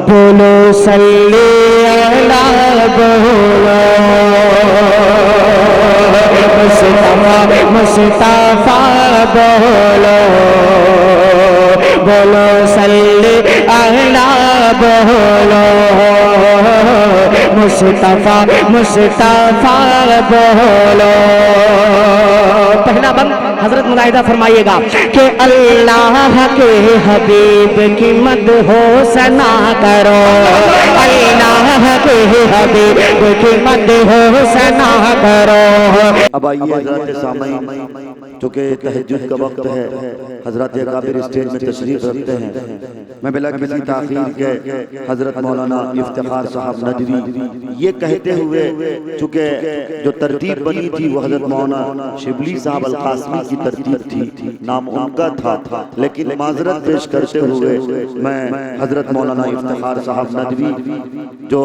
बोलो सल्ले अला बोलो मुस्तफा बोलो बोलो सल्ले अला बोलो मुस्तफा बोलो। पहला बंद हजरत मुलाहिदा फरमाइएगा कि अल्लाह के हबीब की मदहोसना करो, अल्लाह के हबीब की मदहोसना करो। अब आइए हज़रात सामईन, चूँकि तहज्जुद का वक्त है, हज़रत अकाबिर स्टेज में तशरीफ रखते हैं। मैं बिला किसी ताख़ीर के हज़रत मौलाना इफ्तिखार साहब नदवी ये कहते हुए, चूँकि जो तरतीब बनी थी वो हज़रत मौलाना शिबली साहब अल-कासमी की तरतीब थी, नाम उनका था, लेकिन माजरत पेश करते हुए मैं हज़रत मौलाना इफ्तिखार साहब नदवी जो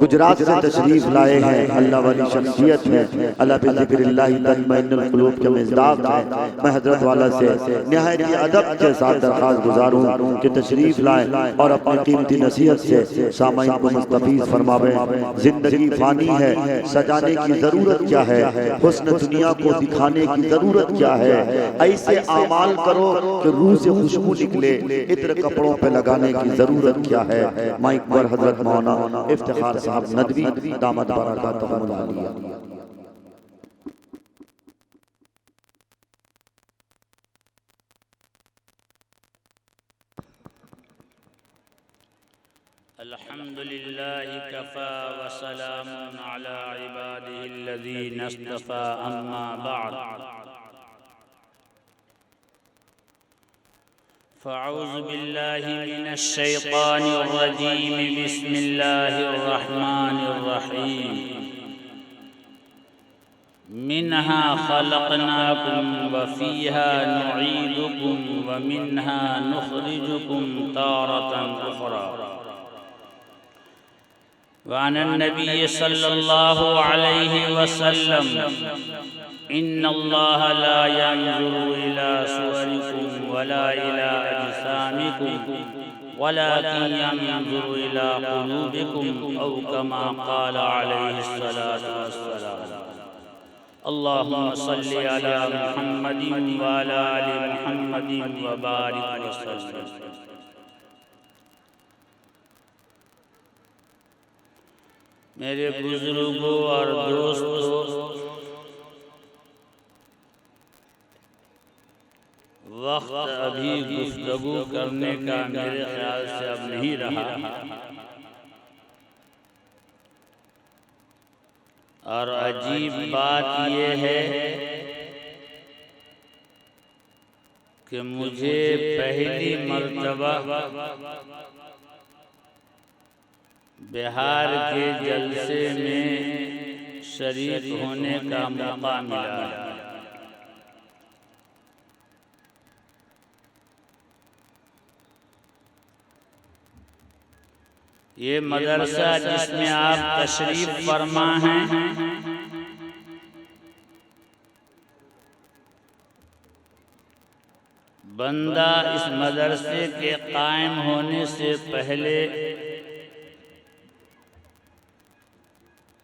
गुजरात से तशरीफ लाए हैं, अल्लाह वाली शख्सियत है, अल्लाह बिज़िक्रिल्लाहि तत्मइन्नुल क़ुलूब के मिज़दाक़ है, मैं हज़रत वाला से निहायत अदब के साथ दरख्वास्त गुजारूँ कि तशरीफ लाएं और अपनी कीमती नसीहत से सामईन को मुस्तफ़ीज़ फरमावें। ज़िंदगी फ़ानी है, सजाने की ज़रूरत क्या है, हुस्न दुनिया को दिखाने की ज़रूरत क्या है, ऐसे आमाल करो कि रूह से खुशबू निकले, इत्र कपड़ों पे लगाने की ज़रूरत क्या है। माइक पर हज़रत मौलाना इफ्तिखार साहब नदवी दामद बरकातहुमुल आलिया। अल्हम्दुलिल्लाहि कफ़ा व सलामुन अला इबादिहिल्लज़ीना इस्तफ़ा अम्मा बअद फ़अऊज़ु बिल्लाहि मिनश शैतानिर रजीम बिस्मिल्लाहिर रहमानिर रहीम मिन्हा ख़लक़नाकुम व फ़ीहा नुईदुकुम व मिन्हा नुख़रिजुकुम तारतन उख़रा। वान नबी सल्लल्लाहु अलैहि वसल्लम इन्नल्लाह ला यंज़ुरु इला सुवरिकुम वला इला अजसामिकुम वलाकिन यंज़ुरु इला क़ुलूबिकुम औ कमा क़ाल अलैहि सलातु वस्सलाम। अल्लाहुम्मा सल्लि अला मुहम्मदिन व अला आलि मुहम्मदिन व बारिक वसल्लिम। मेरे बुजुर्गों और दोस्तों, वक्त अभी गुफ्तगू करने का मेरे ख्याल से अब नहीं रहा, और अजीब बात यह है कि मुझे पहली मर्तबा बिहार के जलसे में शरीक होने का मौका मिला। ये मदरसा जिसमें आप तशरीफ फरमा हैं, बंदा इस मदरसे के कायम होने से पहले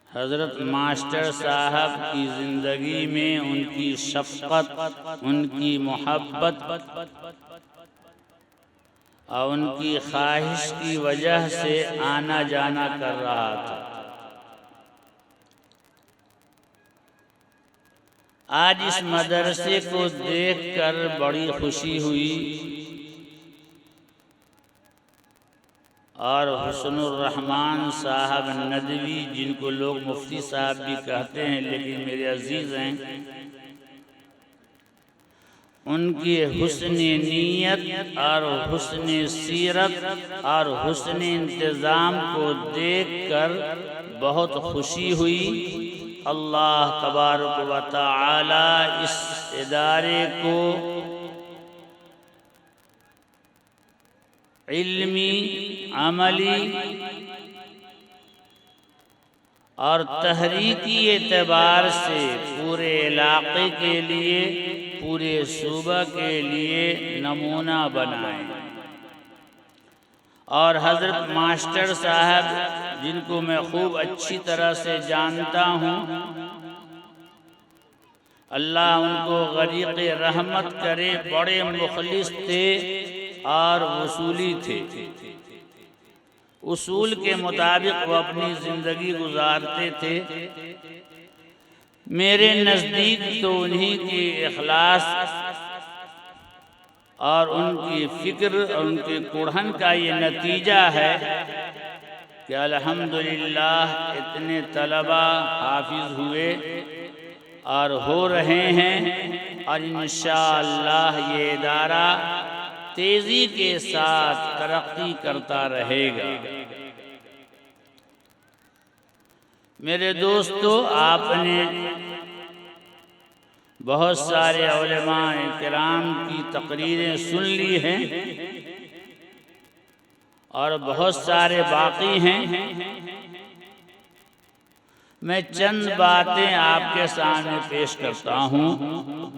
हज़रत मास्टर साहब की ज़िंदगी में उनकी शफ़क़त, उनकी मोहब्बत और उनकी ख्वाहिश की वजह से आना जाना कर रहा था। आज इस मदरसे को देखकर बड़ी खुशी हुई और हुस्नुर रहमान साहब नदवी, जिनको लोग मुफ्ती साहब भी कहते हैं लेकिन मेरे अजीज़ हैं, उनकी हुस्न नीयत और हुस्न सीरत और हुस्न इंतज़ाम को देखकर बहुत खुशी हुई। अल्लाह तबारक व तआला इस इदारे को इल्मी, अमली और तहरीकी एतबार से पूरे इलाक़े के लिए पूरे सूबा के लिए नमूना बनाए। और हज़रत मास्टर साहब जिनको मैं खूब अच्छी तरह से जानता हूँ, अल्लाह उनको गरीक़ रहमत करे, बड़े मुखलिस थे और वसूली थे। उसूल के मुताबिक वो अपनी ज़िंदगी गुजारते थे। मेरे नज़दीक तो उन्हीं की इखलास और उनकी फ़िक्र और उनके कुढ़न का ये नतीजा है कि अल्हम्दुलिल्लाह इतने तलबा हाफिज़ हुए और हो रहे हैं, और इंशाअल्लाह ये इदारा तेज़ी के साथ तरक्की करता रहेगा। मेरे दोस्तों, आपने बहुत सारे उलमाए किराम की तकरीरें सुन ली हैं और बहुत सारे बाकी हैं। मैं चंद बातें आपके सामने पेश करता हूँ,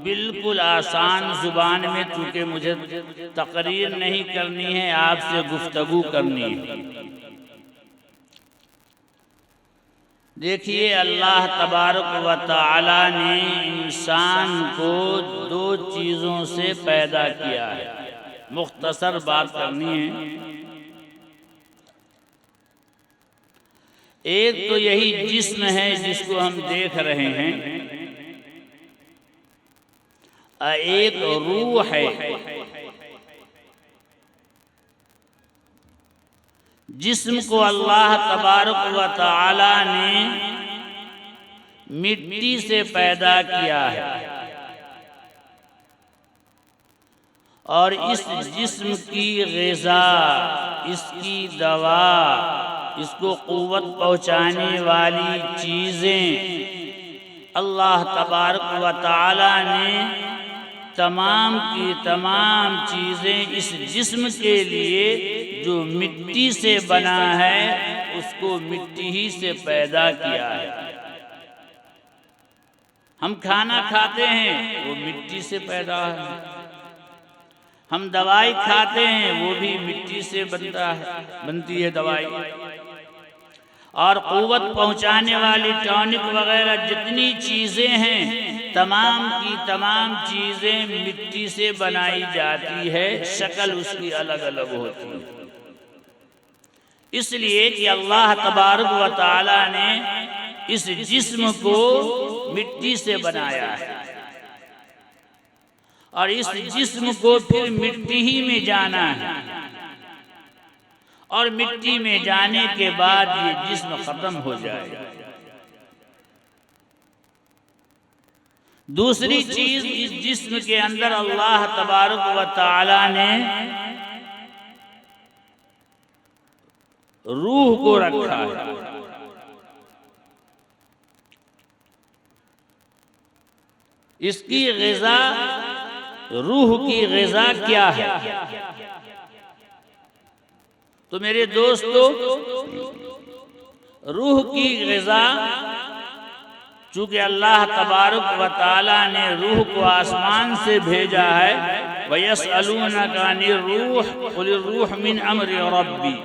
बिल्कुल आसान ज़ुबान में, चूँकि मुझे तकरीर नहीं करनी है, आपसे गुफ्तगू करनी है। देखिए, अल्लाह तबारक व तआला ने इंसान को दो चीज़ों से पैदा किया है। मुख्तसर बात करनी है। एक तो यही जिस्म है जिसको हम देख रहे हैं, एक रूह है। जिस्म को अल्लाह तबारक व तआला ने मिट्टी से पैदा किया है, और इस जिस्म की ग़िज़ा, इसकी दवा, इसको क़ुव्वत पहुँचाने वाली चीज़ें अल्लाह तबारक व तआला ने तमाम की तमाम चीज़ें इस जिस्म के लिए जो मिट्टी से बना है, उसको मिट्टी ही से पैदा किया है। हम खाना खाते हैं, वो मिट्टी से पैदा है। हम दवाई खाते हैं, वो भी मिट्टी से बनती है दवाई। और क़ुव्वत पहुँचाने वाली टॉनिक वगैरह जितनी चीज़ें हैं, तमाम की तमाम चीज़ें मिट्टी से बनाई जाती है, शक्ल उसकी अलग अलग होती है। इसलिए कि अल्लाह तबारक व तआला ने इस जिस्म को मिट्टी से बनाया है, और इस जिस्म को फिर मिट्टी ही में जाना है, और मिट्टी में जाने के बाद ये जिस्म ख़त्म हो जाएगा। दूसरी चीज़, इस जिस्म के अंदर अल्लाह तबारक व तआला ने रूह को रखा है। इसकी ग़िज़ा, रूह की ग़िज़ा क्या है? तो मेरे दोस्तों, रूह की ग़िज़ा, चूँकि अल्लाह तबारक व तआला ने रूह को आसमान से भेजा है, वयस्अलूनका अनिर रूह क़ुलिर रूह मिन अम्रि रब्बी।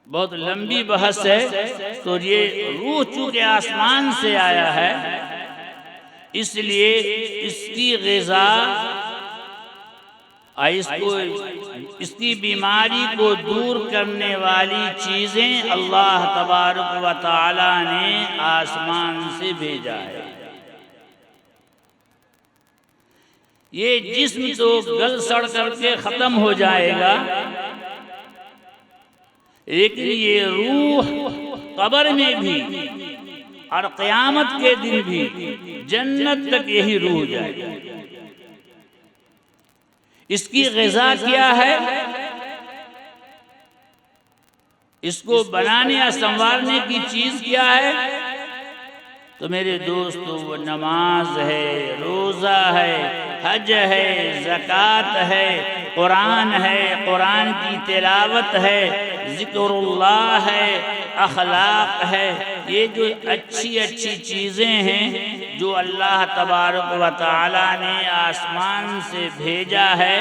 बहुत लंबी बहस है। तो ये रूह चूँकि आसमान से आया है, इसलिए इसकी ग़िज़ा, इसकी बीमारी को दूर करने वाली चीज़ें अल्लाह तबारक व तआला ने आसमान से भेजा है। ये जिस्म तो गल सड़ करके ख़त्म हो जाएगा, लेकिन ये रूह कब्र में भी और क़यामत के दिन भी जन्नत तक यही रूह जाएगा। इसकी ग़िज़ा क्या है? इसको बनाने या संवारने की चीज़ क्या है? तो मेरे दोस्तों, वो नमाज है, रोज़ा है, हज है, ज़कात है, कुरान है, कुरान की तिलावत है, ज़िक्रुल्लाह है, अखलाक है, ये जो अच्छी अच्छी चीज़ें हैं जो अल्लाह तबारक व तआला ने आसमान से भेजा है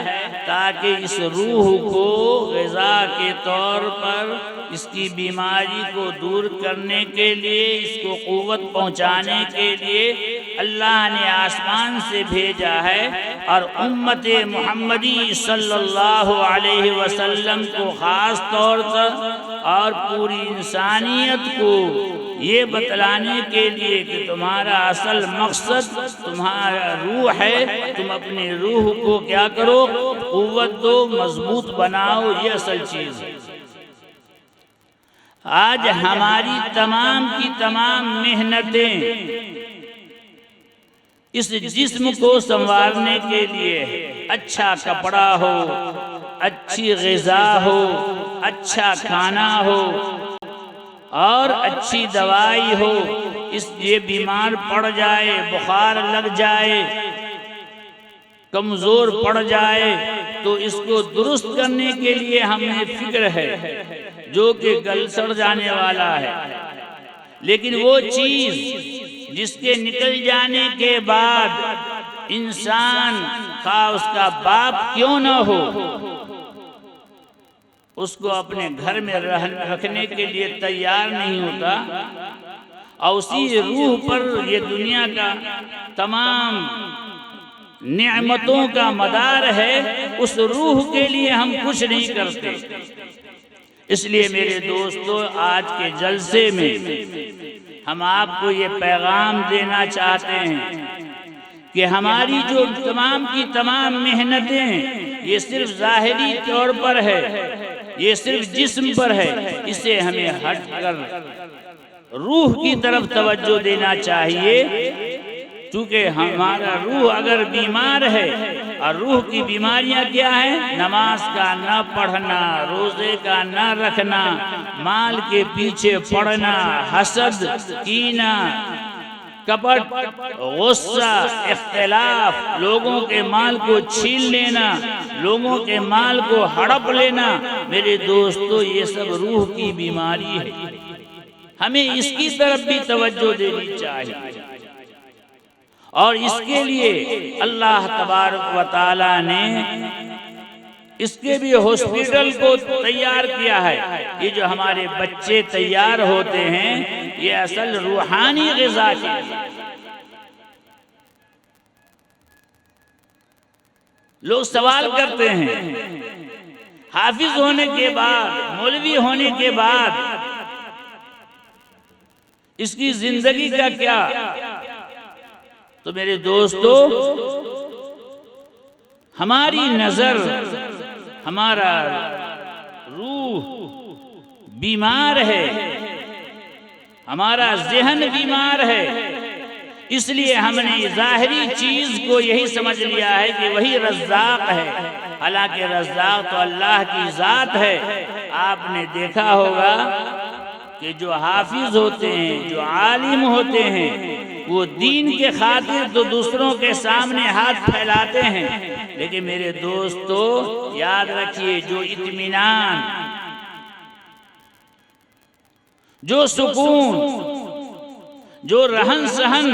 ताकि इस रूह को ग़िज़ा के तौर पर इसकी बीमारी को दूर करने के लिए, इसको क़ुव्वत पहुँचाने के लिए अल्लाह ने आसमान से भेजा है। और उम्मत मुहम्मदी सल्लल्लाहु अलैहि वसल्लम को ख़ास तौर पर और पूरी इंसानियत को ये बतलाने के लिए कि तुम्हारा असल मकसद तुम्हारा रूह है, तुम अपनी रूह को क्या करो, क़ुव्वत दो, मजबूत बनाओ, ये असल चीज़ है। आज हमारी तमाम की तमाम मेहनतें इस जिस्म को संवारने के लिए, अच्छा कपड़ा हो, अच्छी ग़िज़ा हो, अच्छा खाना हो और अच्छी दवाई हो। इस ये बीमार पड़ जाए, बुखार लग जाए, कमज़ोर पड़ जाए तो इसको दुरुस्त करने के लिए हमें फिक्र है जो कि गल सड़ जाने वाला है। लेकिन वो चीज़ जिसके निकल जाने के बाद इंसान खा उसका बाप क्यों न हो, उसको अपने घर में रखने के लिए तैयार नहीं होता, और उसी रूह पर ये दुनिया का तमाम नेमतों का मदार है, उस रूह के लिए हम कुछ नहीं करते। इसलिए मेरे दोस्तों, आज के जलसे में हम आपको ये पैगाम देना चाहते हैं कि हमारी जो तमाम की तमाम मेहनतें ये सिर्फ ज़ाहिरी तौर पर है, ये सिर्फ जिस्म पर है, इसे हमें हट कर रूह की तरफ तवज्जो देना चाहिए। क्योंकि हमारा रूह अगर बीमार है, और रूह की बीमारियां क्या है, नमाज का न पढ़ना, रोज़े का न रखना, माल के पीछे पड़ना, हसद, कीना, कपट, गुस्सा, इख्तिलाफ, लोगों के माल को छीन लेना, लोगों के माल को हड़प लेना, मेरे दोस्तों ये सब रूह की बीमारी है। हमें इसकी तरफ भी तवज्जो देनी चाहिए। और इसके लिए अल्लाह तबारक व तआला ने इसके भी हॉस्पिटल को तैयार किया है। ये जो हमारे बच्चे तैयार होते हैं, ये असल रूहानी ग़िज़ा के लिए। लोग सवाल करते हैं, हाफिज होने के बाद, मौलवी होने के बाद इसकी जिंदगी का क्या? तो मेरे दोस्तों, हमारी नजर, हमारा रूह बीमार है, हमारा ज़हन बीमार है, इसलिए हमने ज़ाहिरी चीज को यही समझ लिया है कि वही रज़्ज़ाक़ है। हालांकि रज़्ज़ाक़ तो अल्लाह की ज़ात है। आपने देखा होगा कि जो हाफिज होते हैं, जो आलिम होते हैं, वो दीन के खातिर तो दूसरों के सामने हाथ फैलाते हैं, लेकिन मेरे दोस्तों याद रखिए, जो इत्मीनान, जो सुकून, जो रहन सहन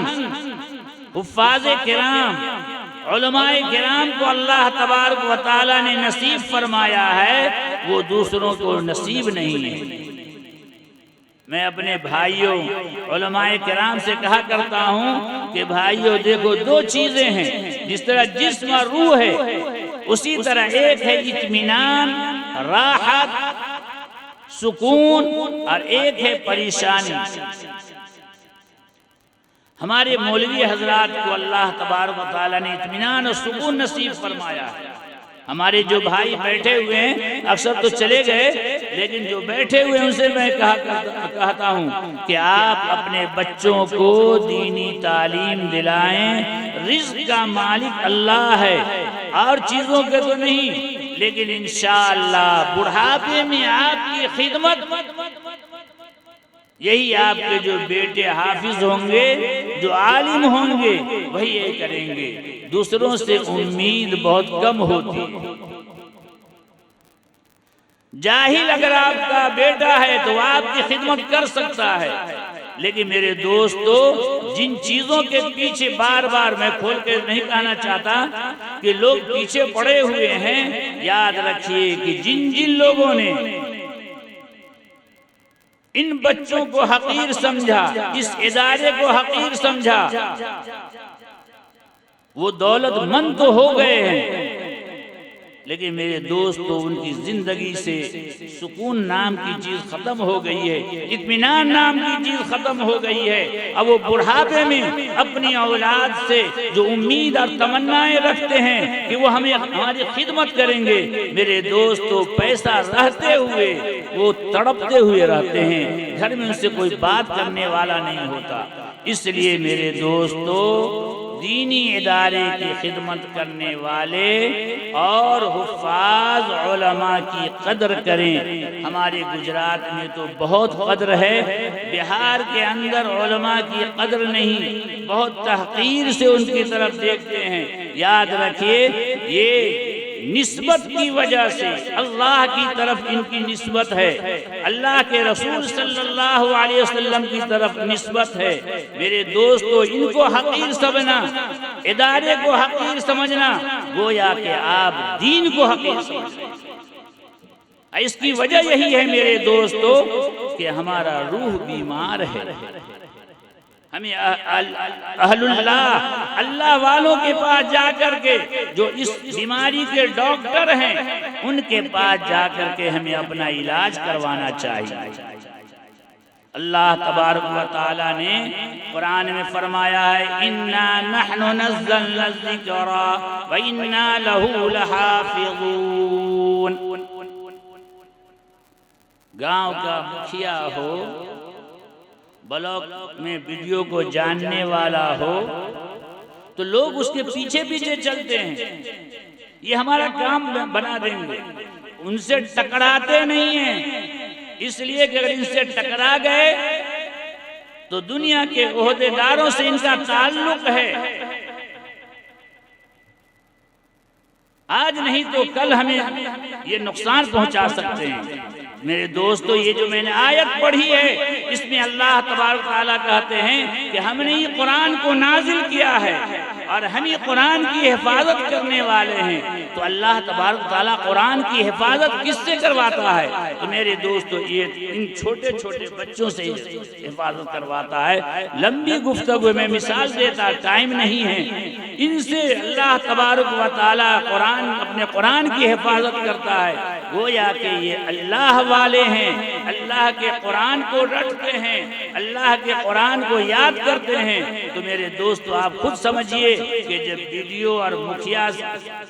हुफ़्फ़ाज़े किराम, उलमाए किराम को अल्लाह तबारक व तआला ने नसीब फरमाया है, वो दूसरों को नसीब नहीं है। मैं अपने भाइयों उलमाए किराम से कहा करता हूँ कि भाइयों देखो, दो चीज़ें हैं, जिस तरह जिस्म और रूह है, उसी तरह एक है इत्मीनान, राहत, सुकून, और एक है परेशानी। हमारे मौलवी हजरात को अल्लाह तबारक व तआला ने इत्मीनान और सुकून नसीब फरमाया है। हमारे जो भाई बैठे हुए हैं, अक्सर तो चले गए, लेकिन जो बैठे हुए हैं उनसे मैं कहता हूँ कि आप अपने बच्चों को दीनी तालीम दिलाएं। रिज़्क़ का मालिक अल्लाह है, और चीज़ों के तो नहीं, लेकिन इंशाअल्लाह बुढ़ापे में आपकी खिदमत, यही आपके जो बेटे हाफिज होंगे, जो आलिम होंगे, वही ये करेंगे। दूसरों से उम्मीद बहुत कम होती है। जाहिल अगर आपका बेटा है तो आपकी खिदमत कर सकता है, लेकिन मेरे दोस्तों जिन चीजों के पीछे बार बार मैं खोल के नहीं कहना चाहता कि लोग पीछे पड़े हुए हैं, याद रखिए कि जिन जिन लोगों ने इन बच्चों को हकीर समझा, इस इदारे को हकीर समझा, वो दौलतमंद तो हो गए हैं, लेकिन मेरे दोस्तों उनकी जिंदगी से सुकून नाम की चीज खत्म हो गई है, इत्मीनान नाम की चीज खत्म हो गई है। अब वो बुढ़ापे में अपनी औलाद से जो उम्मीद और तमन्नाएं रखते हैं कि वो हमें हमारी खिदमत करेंगे, मेरे दोस्तों पैसा रहते हुए वो तड़पते हुए रहते हैं, घर में उनसे कोई बात करने वाला नहीं होता। इसलिए मेरे दोस्तों दीनी इदारे की खिदमत करने वाले और हुफ्फाज उलमा की कदर करें। हमारे गुजरात में तो बहुत कदर है, बिहार के अंदर उलमा की कदर नहीं, बहुत तहकीर से उनकी तरफ देखते हैं। याद रखिए ये निस्बत की वजह से अल्लाह की तरफ इनकी निस्बत है, अल्लाह के रसूल सल्लल्लाहु अलैहि वसल्लम की तरफ निस्बत है। मेरे दोस्तों इनको हकीर समझना, इदारे को हकीर समझना, गोया कि आप दीन को हकीर समझना। इसकी वजह यही है मेरे दोस्तों कि हमारा रूह बीमार है। हमें अहलुल्लाह अल्लाह वालों के पास जाकर के, जो इस बीमारी के डॉक्टर हैं, उनके पास जाकर के हमें अपना इलाज करवाना चाहिए। अल्लाह तबारक व तआला ने कुरान में फरमाया है, इन्ना नहनु नज़्ज़लना ज़िक्रा व इन्ना लहू लहाफ़िज़ून। गांव का मुखिया हो, ब्लॉक में वीडियो को जानने वाला हो, तो लोग उसके पीछे पीछे चलते हैं, ये हमारा काम बना देंगे, उनसे टकराते नहीं हैं। इसलिए कि अगर इनसे टकरा गए तो दुनिया के ओहदेदारों से इनका ताल्लुक है, आज नहीं तो कल हमें ये नुकसान पहुंचा सकते हैं। मेरे दोस्तों ये जो मैंने आयत पढ़ी है, इसमें अल्लाह तबारक तआला कहते हैं कि हमने ये कुरान को नाजिल किया है और हम ये कुरान की हिफाजत करने वाले हैं। तो अल्लाह तबारक तआला कुरान की हिफाजत किससे करवाता है? तो मेरे दोस्तों ये इन छोटे छोटे बच्चों से हिफाजत करवाता है। लंबी गुफ्तगू में मिसाल देता टाइम नहीं है, इनसे अल्लाह तबारक व तआला कुरान अपने कुरान की हिफाजत करता है। गोया कि ये अल्लाह वाले हैं, अल्लाह के कुरान को रटते हैं, अल्लाह के कुरान को याद करते हैं। तो मेरे दोस्तों आप खुद समझिए कि जब वीडियो और मुखिया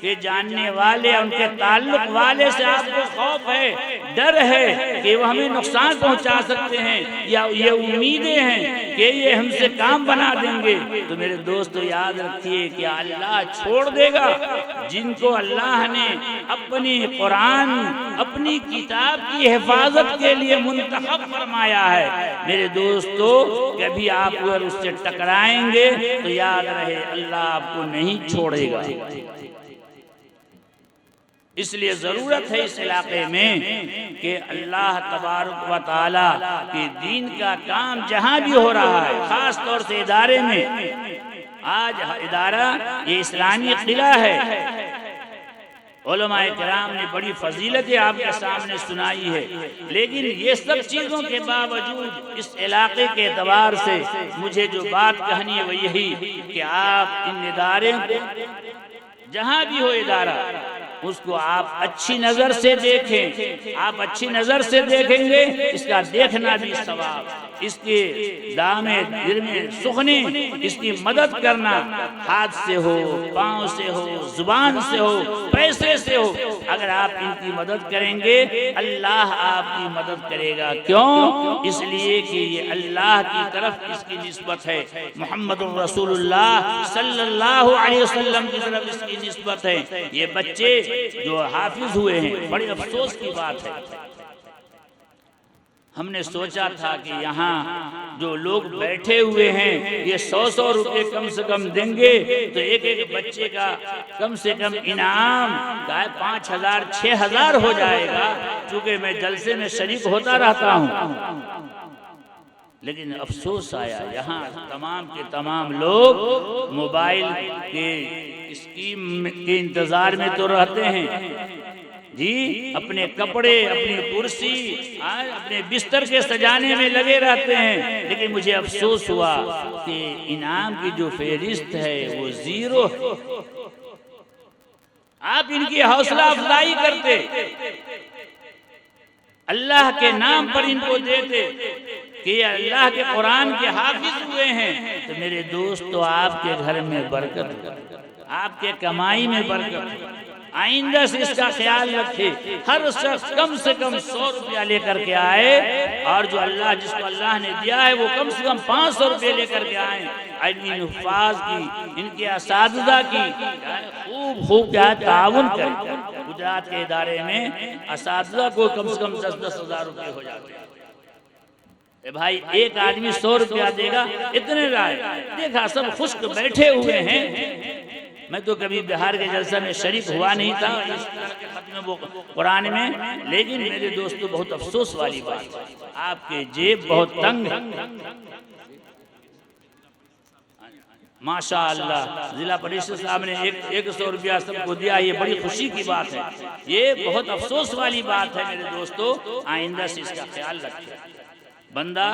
के जानने वाले, उनके ताल्लुक वाले से आपको खौफ है, डर है कि वो हमें नुकसान पहुंचा सकते हैं, या ये उम्मीदें हैं कि ये हमसे काम बना देंगे, तो मेरे दोस्तों याद रखिए कि अल्लाह छोड़ देगा जिनको अल्लाह ने अपनी कुरान, अपनी किताब की हिफाजत के लिए मुंतखब फरमाया है। मेरे दोस्तों कभी आप अगर उससे टकराएंगे तो याद रहे अल्लाह आपको नहीं छोड़ेगा। इसलिए जरूरत है इस इलाके में कि अल्लाह तबारक व तआला के दीन का काम जहां भी हो रहा है, खास तौर से इदारे में, आज इदारा ये इस्लामी किला है, उलमाए किराम ने बड़ी फजीलतें आपके सामने सुनाई है, लेकिन ये सब चीज़ों के बावजूद इस इलाके के एतबार से मुझे जो बात कहनी है वो यही कि आप इन इदारे को, जहाँ भी हो इदारा, उसको आप अच्छी नज़र से देखें। आप अच्छी नज़र से देखेंगे, इसका देखना भी सवाब, इसके दामे दिल में सुखने, इसकी मदद करना, हाथ से हो, पाँव से हो, जुबान से हो, पैसे से हो, अगर आप इनकी मदद करेंगे अल्लाह आपकी मदद करेगा। क्यों? इसलिए कि ये अल्लाह की तरफ इसकी निस्बत है, मुहम्मदुर रसूलुल्लाह सल्लल्लाहु अलैहि वसल्लम की तरफ इसकी निस्बत है। ये बच्चे जो हाफिज हुए हैं, बड़े अफसोस की बात है, हमने सोचा था कि यहाँ जो लोग बैठे हुए हैं ये 100-100 रुपये कम से कम देंगे तो एक एक बच्चे का कम से कम इनाम का 5,000-6,000 हो जाएगा, क्योंकि मैं जलसे में शरीक होता रहता हूँ। लेकिन अफसोस आया यहाँ तमाम के तमाम लोग मोबाइल के स्कीम के इंतजार में तो रहते हैं जी, अपने कपड़े, अपनी कुर्सी, अपने बिस्तर के सजाने में लगे रहते हैं। लेकिन मुझे अफसोस हुआ कि इनाम की जो फहरिस्त है वो 0 है। आप इनकी हौसला अफजाई करते, अल्लाह के नाम पर इनको देते कि अल्लाह के कुरान के हाफिज हुए हैं, तो मेरे दोस्त तो आपके घर में बरकत, आपके कमाई में बरकत। आइंदा से इसका ख्याल रखे, हर शख्स कम से कम 100 रुपया लेकर के आए, और जो अल्लाह जिसको अल्लाह ने दिया है वो कम से कम 500 रुपये लेकर के आए। इन हुफ़ाज़ की, इनके असातिज़ा की खूब क्या ताउन करें। गुजरात के इदारे में असातिज़ा को कम से कम 10-10 हज़ार रुपये हो जाते हैं। भाई एक आदमी 100 रुपया देगा, इतने राय देखा सब खुश्क बैठे हुए हैं। मैं तो कभी बिहार के जलसा में शरीक हुआ नहीं था इस तरह के खत्म वो कुरान में, लेकिन मेरे दोस्तों बहुत अफसोस वाली बात, आपके जेब बहुत तंग है। माशाअल्लाह जिला परिषद साहब ने 100 रुपया सबको दिया, ये बड़ी खुशी की बात है। ये बहुत अफसोस वाली बात है मेरे दोस्तों, आइंदा से इसका ख्याल रखें। बंदा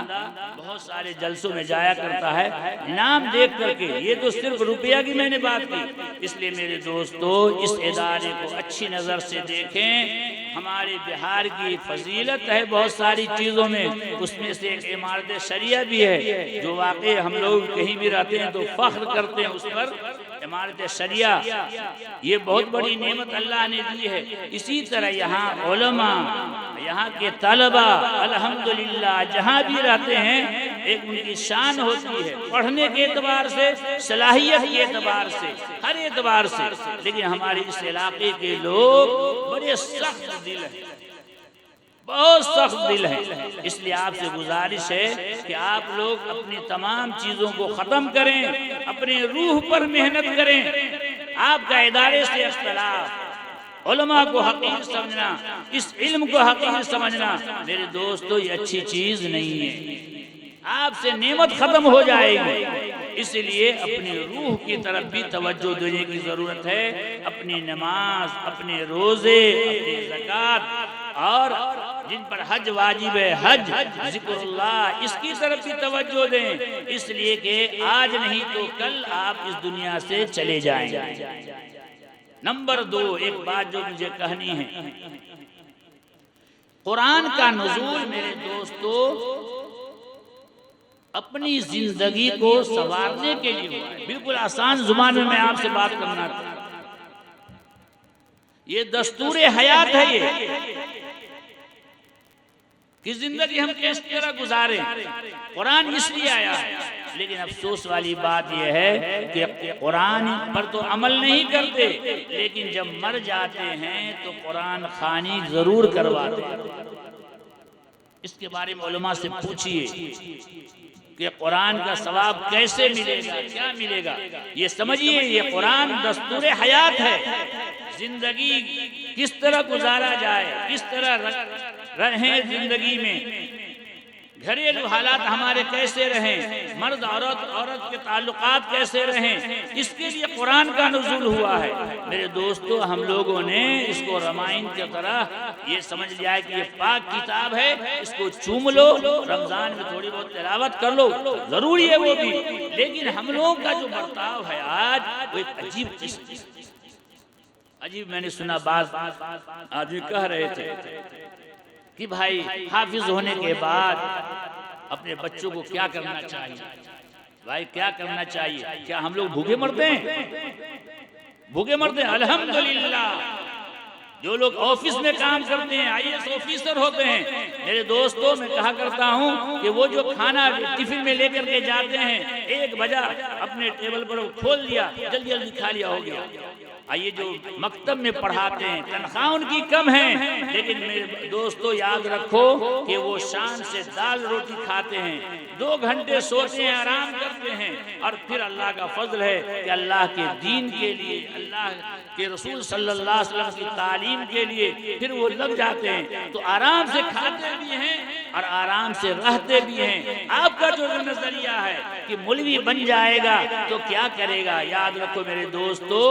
बहुत सारे जलसों में जाया करता है इनाम देख करके, ये तो सिर्फ रुपया की मैंने बात की। इसलिए मेरे दोस्तों इस इदारे को अच्छी नज़र से देखें। हमारे बिहार की फजीलत है बहुत सारी चीज़ों में, उसमें से एक इमारत शरिया भी है, जो वाकई हम लोग कहीं भी रहते हैं तो फख्र करते हैं उस पर। इमारत शरिया ये बहुत बड़ी नेमत अल्लाह ने दी है। इसी तरह यहाँ उलमा, यहाँ के तलबा अल्हम्दुलिल्लाह जहाँ भी रहते हैं एक उनकी शान होती है, पढ़ने के एतबार से, सलाहियत के एतबार से, हर एतबार से। लेकिन हमारे इस इलाके के लोग बड़े सख्त दिल है, बहुत सख्त दिल है। इसलिए आपसे गुजारिश है कि आप लोग अपनी तमाम चीज़ों को ख़त्म करें, अपने रूह पर मेहनत करें। आपका इदारे से इख्तिलाफ, उलमा को हकीर समझना, इस इल्म को हकीर समझना मेरे दोस्तों ये अच्छी चीज़ नहीं है, आपसे नेमत ख़त्म हो जाएगी। इसलिए अपनी रूह की तरफ भी तवज्जो देने की ज़रूरत है। अपनी नमाज, अपने रोज़े, अपनी ज़कात और जिन पर हज वाजिब है, हज, ज़िक्रुल्लाह, इसकी तरफ भी तवज्जो दें। इसलिए कि आज नहीं तो कल आप इस दुनिया से चले जाएंगे। नंबर 2 एक बात जो मुझे कहनी है, कुरान का नुज़ूल मेरे दोस्तों अपनी जिंदगी को संवारने के लिए हुआ है। बिल्कुल आसान जुबान में मैं आपसे बात करना चाहता, ये दस्तूर हयात है ये कि जिंदगी हम किस तरह गुजारें। कुरान इसलिए आया है, लेकिन अफसोस वाली बात यह है कि कुरान पर तो अमल नहीं करते, लेकिन जब मर जाते हैं तो कुरान खानी जरूर करवाते हैं। इसके बारे में उलमा से पूछिए कि कुरान का सवाब कैसे मिलेगा, क्या मिलेगा। ये समझिए ये कुरान दस्तूर हयात है, जिंदगी किस तरह गुजारा जाए, किस तरह रहें जिंदगी में, घरेलू हालात हमारे कैसे रहें, मर्द औरत के ताल्लुकात कैसे रहें, इसके लिए कुरान का नुज़ूल हुआ है। मेरे दोस्तों हम लोगों ने इसको रामायण की तरह ये समझ लिया है कि ये पाक किताब है, इसको चूम लो, रमजान में थोड़ी बहुत तिलावत कर लो, जरूरी है वो भी। लेकिन हम लोगों का जो बर्ताव है आज वो एक अजीब मैंने सुना बात आदमी कह रहे थे कि भाई हाफिज होने के बाद अपने बच्चों को क्या करना चाहिए। भाई क्या करना चाहिए, क्या हम लोग भूखे मरते हैं? भूखे मरते हैं? अल्हम्दुलिल्लाह जो लोग ऑफिस में काम करते हैं, IAS ऑफिसर होते हैं, मेरे दोस्तों मैं कहा करता हूं कि वो जो खाना टिफिन में लेकर के जाते हैं, 1 बजा अपने टेबल पर खोल लिया, जल्दी जल्दी खा लिया, हो गया। ये जो मकतब में पढ़ाते हैं तनख्वाह उनकी कम है, लेकिन मेरे दोस्तों याद रखो कि वो शान से दाल रोटी खाते हैं, 2 घंटे सोते हैं, आराम करते हैं, और फिर अल्लाह का फजल है कि अल्लाह के दीन के लिए, अल्लाह के रसूल सल्लल्लाहु अलैहि वसल्लम की तालीम के लिए फिर वो लग जाते हैं। तो आराम से खाते भी हैं और आराम से रहते भी हैं। आपका जो नजरिया है कि मौलवी बन जाएगा तो क्या करेगा, याद रखो मेरे दोस्तों,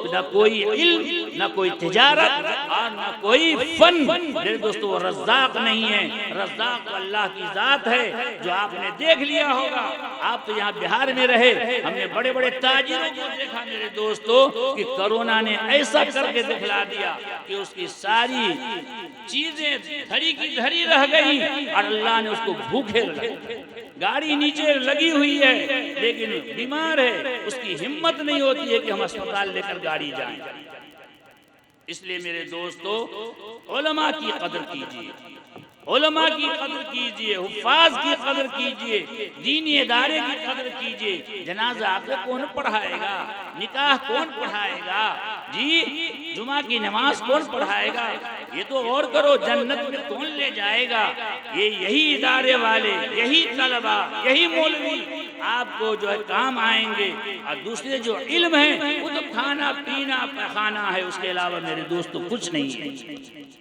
न कोई इल्म, न कोई तिजारत और न कोई फन। मेरे दोस्तों वो रज़्ज़ाक़ नहीं है, रज़्ज़ाक़ अल्लाह की ज़ात है, जो आपने देख लिया होगा। आप तो यहाँ बिहार में रहे, हमने बड़े बड़े ताजिरों को देखा मेरे दोस्तों कि कोरोना ने ऐसा करके दिखला दिया कि उसकी सारी चीजें धरी की धरी रह गई और अल्लाह ने उसको भूखे रखा। गाड़ी नीचे लगी हुई है लेकिन बीमार है, उसकी हिम्मत नहीं होती है कि हम अस्पताल लेकर गाड़ी जाएं। इसलिए मेरे दोस्तों उलमा की कदर कीजिए, उलमा की कदर कीजिए, हुफ़ाज़ की कदर कीजिए, दीनी इदारे की कदर कीजिए। जनाजा आपको कौन पढ़ाएगा, निकाह कौन पढ़ाएगा जी, जुमा की नमाज कौन पढ़ाएगा, ये तो और करो, जन्नत में कौन ले जाएगा। ये यही इदारे वाले, यही तलबा, यही मौलवी आपको जो है काम आएंगे। और दूसरे जो इल्म है वो तो खाना पीना पखाना है, उसके अलावा मेरे दोस्तों कुछ नहीं है।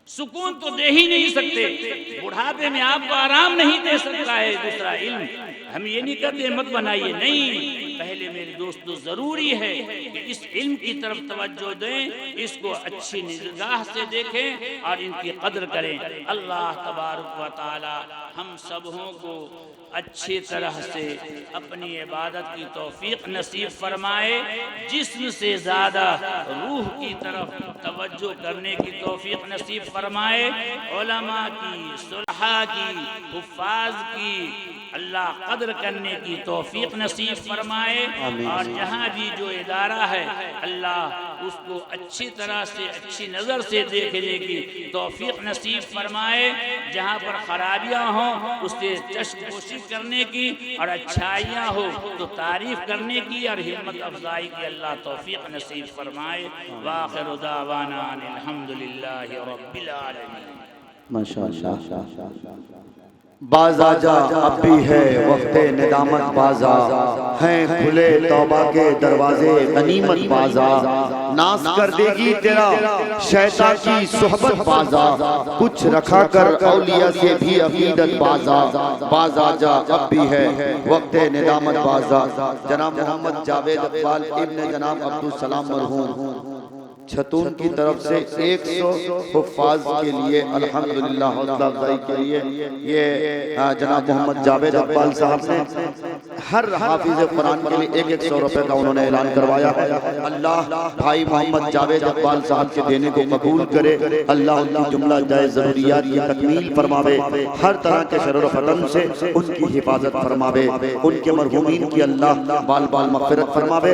सुकून तो दे ही नहीं सकते, बुढ़ापे में आपको आराम नहीं दे सकता है दूसरा इल्म। हम ये नहीं कहते मत बनाइए, नहीं, पहले मेरे दोस्तों जरूरी है कि इस इल्म की तरफ तवज्जो दें, इसको अच्छी निगाह से देखें और इनकी कदर करें। अल्लाह तबारक व तआला हम सबों को अच्छी तरह से अपनी इबादत की तौफीक नसीब फरमाए, जिस्म से ज़्यादा रूह की तरफ तवज्जो करने की तौफीक नसीब फरमाए। उलमा की, सुलहा की, हुफ़ाज़ की अल्लाह कदर करने की तौफीक नसीब फरमाए। और जहाँ भी जो इदारा है अल्लाह उसको अच्छी तरह से अच्छी नज़र से देखने की तौफीक नसीब फरमाए। जहाँ पर खराबियाँ हों उससे चश्मपोशी करने की, और अच्छाइयाँ हो तो तारीफ़ करने की और हिम्मत अफजाई की अल्लाह तौफीक नसीब फरमाए। वाखिर दावाना अल्हम्दुलिल्लाहि रब्बिल आलमीन। माशाअल्लाह। बाज़ आजा अब भी है वक्ते निदामत, बाज़ा हैं खुले तौबा के दरवाजे गनीमत, बाज़ा नास कर देगी तेरा शैतान की सोहबत, बाज़ा कुछ रखा कर औलिया से भी अकीदत, बाज़ा बाज़ आजा अब भी है वक्ते निदामत, बाज़ा। जनाब मोहम्मद जावेद इकबाल इब्न जनाब अब्दुल सलाम मरहूम छतून की तरफ से 100 हुफ़ाज़ के लिए अल्हम्दुलिल्लाह हौसला अफ़ज़ाई के लिए ये जनाब मोहम्मद जावेद इकबाल साहब ने हर हाफिज़ कुरान के लिए 100 रुपए का उन्होंने ऐलान करवाया। अल्लाह भाई मोहम्मद जावेद इकबाल साहब के देने को कबूल करे। अल्लाह उनकी जुमला जायज़ ज़रूरियात की तकमील फरमावे, हर तरह के शर व फतन से उनकी हिफाजत फरमावे, उनके मरहूमीन की अल्लाह बाल बाल मग़फ़िरत फरमावे।